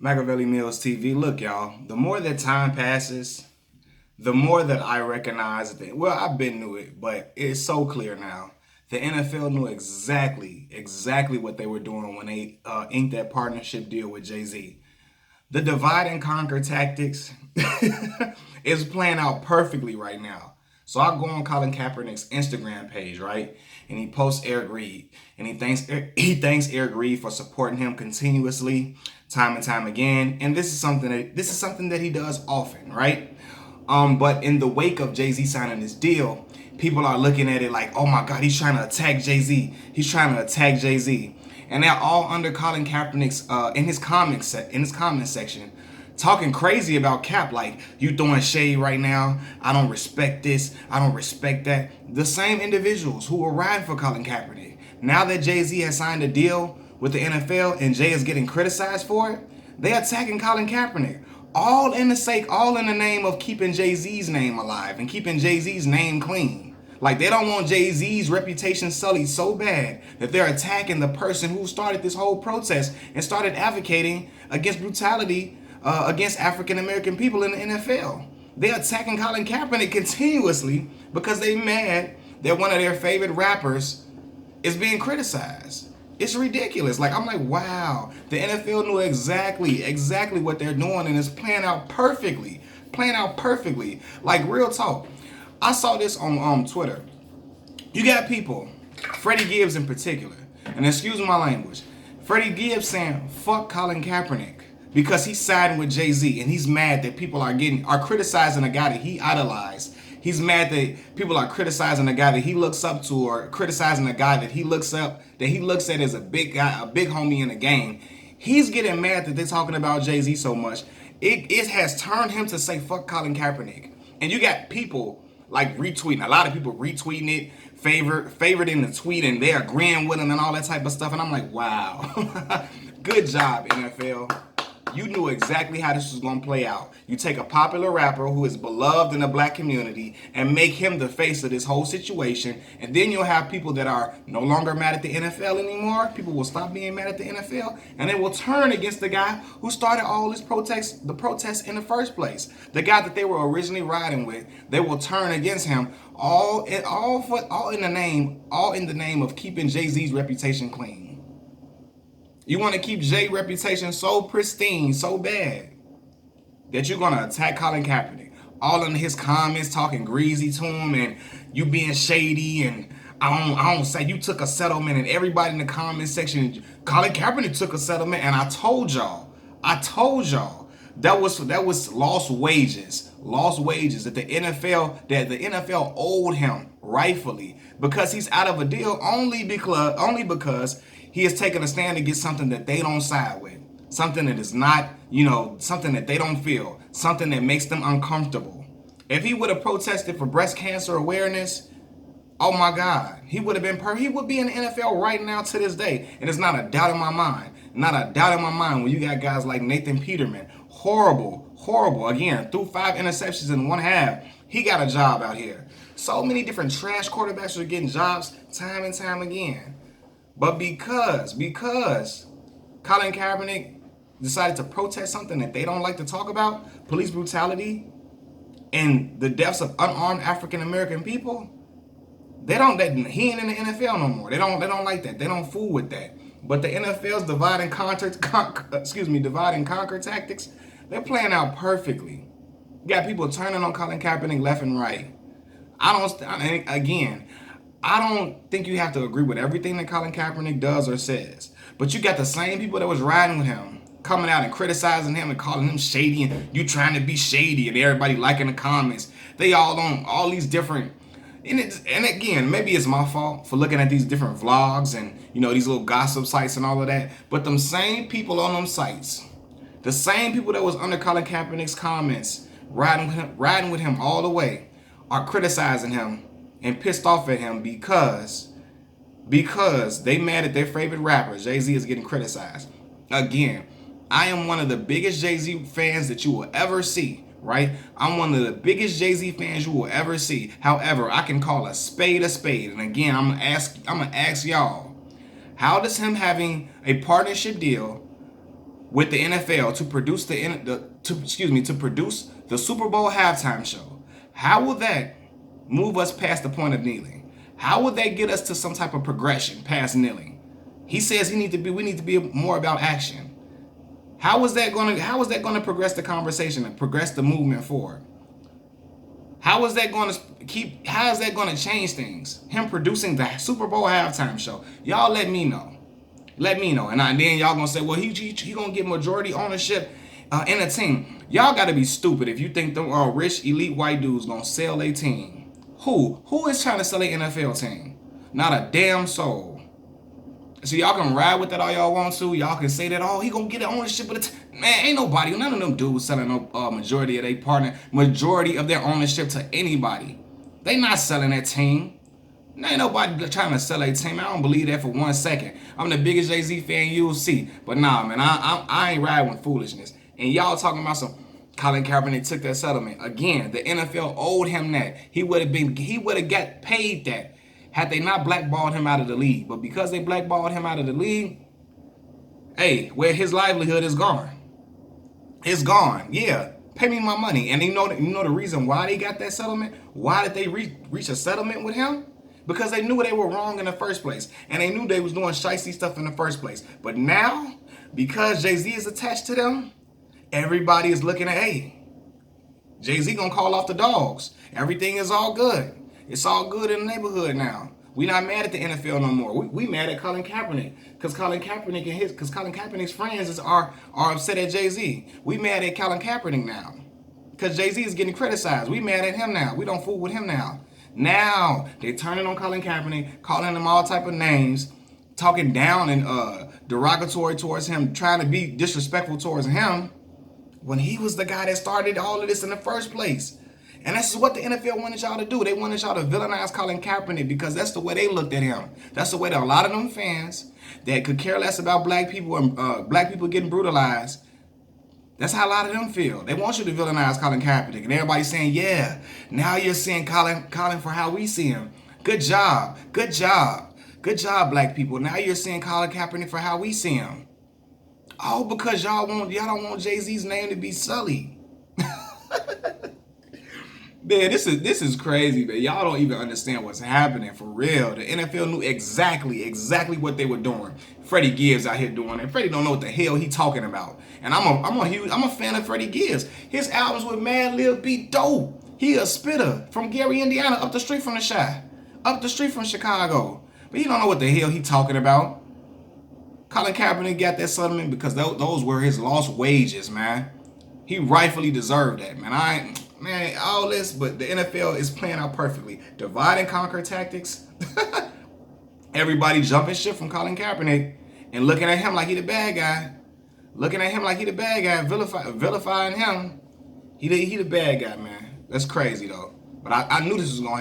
Machiavelli Mills TV. Look, y'all, the more that time passes, the more that I recognize that, well, I've been knew it, but it's so clear now. The NFL knew exactly what they were doing when they inked that partnership deal with Jay-Z. The divide and conquer tactics is playing out perfectly right now. So I go on Colin Kaepernick's Instagram page, right? And he posts Eric Reed. And he thanks Eric Reed for supporting him continuously, time and time again. And this is something that he does often, right? But in the wake of Jay-Z signing this deal, people are looking at it like, oh my God, he's trying to attack Jay-Z. He's trying to attack Jay-Z. And they're all under Colin Kaepernick's in his comment section, talking crazy about Cap, like, you throwing shade right now. I don't respect this. I don't respect that. The same individuals who were riding for Colin Kaepernick, now that Jay-Z has signed a deal with the NFL and Jay is getting criticized for it, they attacking Colin Kaepernick. All in the name of keeping Jay-Z's name alive and keeping Jay-Z's name clean. Like, they don't want Jay-Z's reputation sullied so bad that they're attacking the person who started this whole protest and started advocating against brutality against African American people in the NFL. They're attacking Colin Kaepernick continuously because they mad that one of their favorite rappers is being criticized. It's ridiculous. Like, I'm like, wow, the NFL knew exactly what they're doing, and it's playing out perfectly. Like, real talk. I saw this on Twitter. You got people, Freddie Gibbs in particular, and excuse my language, Freddie Gibbs saying, fuck Colin Kaepernick because he's siding with Jay-Z, and he's mad that people are criticizing a guy that he idolized. He's mad that people are criticizing a guy that he looks up to, or criticizing a guy that he looks at as a big guy, a big homie in the game. He's getting mad that they're talking about Jay-Z so much. It has turned him to say fuck Colin Kaepernick. And you got people like retweeting, a lot of people retweeting it, favorite in the tweet, and they're agreeing with him and all that type of stuff. And I'm like, wow, good job, NFL. You knew exactly how this was going to play out. You take a popular rapper who is beloved in the black community and make him the face of this whole situation. And then you'll have people that are no longer mad at the NFL anymore. People will stop being mad at the NFL, and they will turn against the guy who started all this protests in the first place. The guy that they were originally riding with, they will turn against him, all in the name of keeping Jay-Z's reputation clean. You want to keep Jay's reputation so pristine, so bad, that you're going to attack Colin Kaepernick. All in his comments talking greasy to him, and you being shady, and I don't say you took a settlement, and everybody in the comment section, Colin Kaepernick took a settlement, and I told y'all, that was lost wages that the NFL owed him rightfully, because he's out of a deal only because he has taken a stand to get something that they don't side with, something that is not, something that they don't feel, something that makes them uncomfortable. If he would have protested for breast cancer awareness, oh my God, he would be in the NFL right now to this day. And it's not a doubt in my mind. When you got guys like Nathan Peterman, horrible. Again, threw 5 interceptions in one half. He got a job out here. So many different trash quarterbacks are getting jobs time and time again. But because Colin Kaepernick decided to protest something that they don't like to talk about, police brutality and the deaths of unarmed African American people, he ain't in the NFL no more. They don't like that. They don't fool with that. But the NFL's divide and conquer tactics, they're playing out perfectly. You got people turning on Colin Kaepernick left and right. I don't think you have to agree with everything that Colin Kaepernick does or says. But you got the same people that was riding with him coming out and criticizing him and calling him shady, and you trying to be shady, and everybody liking the comments. They all on all these different, and again, maybe it's my fault for looking at these different vlogs and these little gossip sites and all of that. But them same people on them sites, the same people that was under Colin Kaepernick's comments, riding with him all the way, are criticizing him and pissed off at him because they mad at their favorite rapper. Jay-Z is getting criticized. Again, I am one of the biggest Jay-Z fans that you will ever see, right? I'm one of the biggest Jay-Z fans you will ever see. However, I can call a spade a spade. And again, I'm gonna ask y'all, how does him having a partnership deal with the NFL to produce to produce the Super Bowl halftime show. How will that move us past the point of kneeling? How will that get us to some type of progression past kneeling? He says we need to be more about action. How is that going to progress the conversation and progress the movement forward? How is that going to change things? Him producing the Super Bowl halftime show. Y'all let me know. Let me know. And then y'all gonna say, well, he gonna get majority ownership in a team. Y'all gotta be stupid if you think them rich elite white dudes gonna sell a team. Who is trying to sell an NFL team? Not a damn soul. So y'all can ride with that all y'all want to. Y'all can say that, oh, he gonna get the ownership of the team. Man, ain't nobody, none of them dudes selling no majority of their ownership to anybody. They not selling that team. Ain't nobody trying to sell a team. I don't believe that for 1 second. I'm the biggest Jay-Z fan you'll see. But nah, man, I ain't riding with foolishness. And y'all talking about some Colin Kaepernick took that settlement. Again, the NFL owed him that. He would have got paid that had they not blackballed him out of the league. But because they blackballed him out of the league, hey, where his livelihood is gone. It's gone. Yeah. Pay me my money. And you know the reason why they got that settlement? Why did they reach a settlement with him? Because they knew they were wrong in the first place. And they knew they was doing shicey stuff in the first place. But now, because Jay-Z is attached to them, everybody is looking at, hey, Jay-Z gonna call off the dogs. Everything is all good. It's all good in the neighborhood now. We not mad at the NFL no more. We mad at Colin Kaepernick. Because Colin Kaepernick's friends are upset at Jay-Z. We mad at Colin Kaepernick now. Because Jay-Z is getting criticized. We mad at him now. We don't fool with him now. Now they turning on Colin Kaepernick, calling him all type of names, talking down and derogatory towards him, trying to be disrespectful towards him when he was the guy that started all of this in the first place. And this is what the NFL wanted y'all to do. They wanted y'all to villainize Colin Kaepernick because that's the way they looked at him. That's the way that a lot of them fans that could care less about black people and black people getting brutalized, that's how a lot of them feel. They want you to villainize Colin Kaepernick. And everybody's saying, yeah, now you're seeing Colin for how we see him. Good job. Good job. Good job, black people. Now you're seeing Colin Kaepernick for how we see him. Oh, because y'all don't want Jay-Z's name to be sullied. Man, this is crazy, man. Y'all don't even understand what's happening for real. The NFL knew exactly what they were doing. Freddie Gibbs out here doing it. Freddie don't know what the hell he talking about. And I'm a fan of Freddie Gibbs. His albums with Mad Lib be dope. He a spitter from Gary, Indiana, up the street from the Chi, up the street from Chicago. But he don't know what the hell he talking about. Colin Kaepernick got that settlement because those were his lost wages, man. He rightfully deserved that, man. All this, but the NFL is playing out perfectly. Divide and conquer tactics. Everybody jumping shit from Colin Kaepernick and looking at him like he the bad guy. Vilifying him. He the bad guy, man. That's crazy, though. But I knew this was going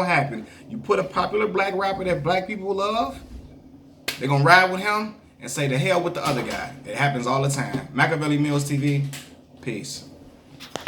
to happen. You put a popular black rapper that black people love, they're going to ride with him and say the hell with the other guy. It happens all the time. Machiavelli Mills TV. Peace.